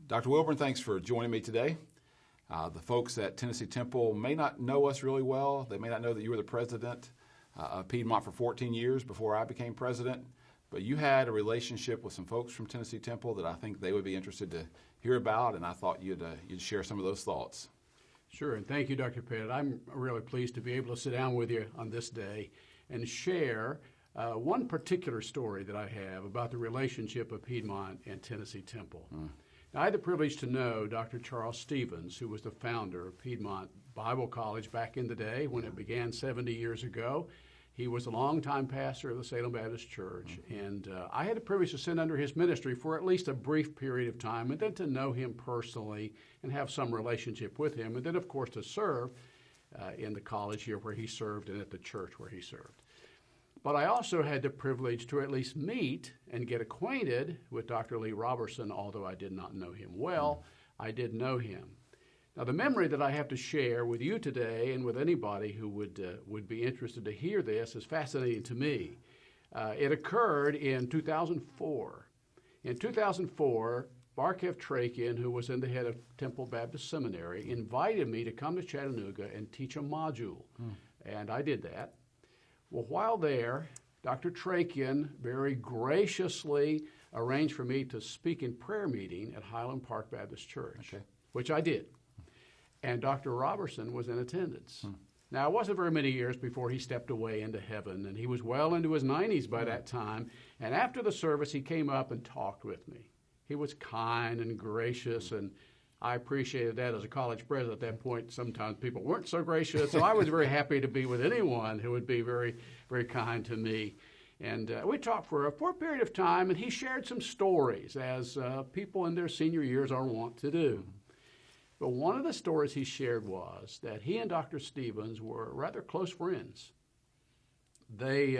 Dr. Wilburn, thanks for joining me today. The folks at Tennessee Temple may not know us really well. They may not know that you were the president of Piedmont for 14 years before I became president, but you had a relationship with some folks from Tennessee Temple that I think they would be interested to hear about, and I thought you'd share some of those thoughts. Sure, and thank you, Dr. Pitt. I'm really pleased to be able to sit down with you on this day and share one particular story that I have about the relationship of Piedmont and Tennessee Temple. Now, I had the privilege to know Dr. Charles Stevens, who was the founder of Piedmont Bible College back in the day when it began 70 years ago. He was a longtime pastor of the Salem Baptist Church, and I had the privilege to sit under his ministry for at least a brief period of time, and then to know him personally and have some relationship with him, and then, of course, to serve in the college here where he served and at the church where he served. But I also had the privilege to at least meet and get acquainted with Dr. Lee Roberson, although I did not know him well. I did know him. Now, the memory that I have to share with you today and with anybody who would be interested to hear this is fascinating to me. It occurred in 2004. In 2004, Barkev Trakin, who was then the head of Temple Baptist Seminary, invited me to come to Chattanooga and teach a module, and I did that. Well, while there, Dr. Trakin very graciously arranged for me to speak in prayer meeting at Highland Park Baptist Church, which I did. And Dr. Roberson was in attendance. Now, it wasn't very many years before he stepped away into heaven, and he was well into his 90s by that time. And after the service, he came up and talked with me. He was kind and gracious, and I appreciated that as a college president at that point. Sometimes people weren't so gracious, so I was very happy to be with anyone who would be very, very kind to me. And we talked for a period of time, and he shared some stories, as people in their senior years are wont to do. But one of the stories he shared was that he and Dr. Stevens were rather close friends. They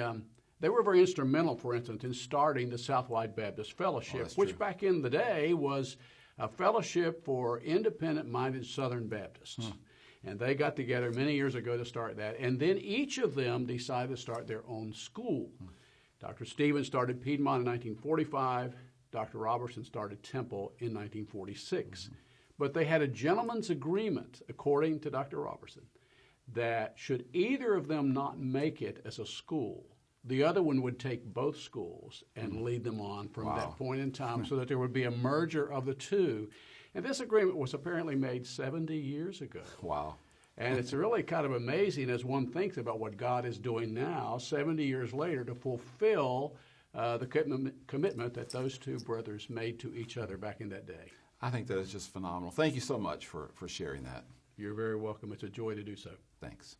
were very instrumental, for instance, in starting the Southwide Baptist Fellowship, which back in the day was a fellowship for independent-minded Southern Baptists. And they got together many years ago to start that. And then each of them decided to start their own school. Dr. Stevens started Piedmont in 1945. Dr. Roberson started Temple in 1946. But they had a gentleman's agreement, according to Dr. Roberson, that should either of them not make it as a school, the other one would take both schools and lead them on from that point in time so that there would be a merger of the two. And this agreement was apparently made 70 years ago. Wow. And it's really kind of amazing as one thinks about what God is doing now, 70 years later, to fulfill the commitment that those two brothers made to each other back in that day. I think that is just phenomenal. Thank you so much for sharing that. You're very welcome. It's a joy to do so. Thanks.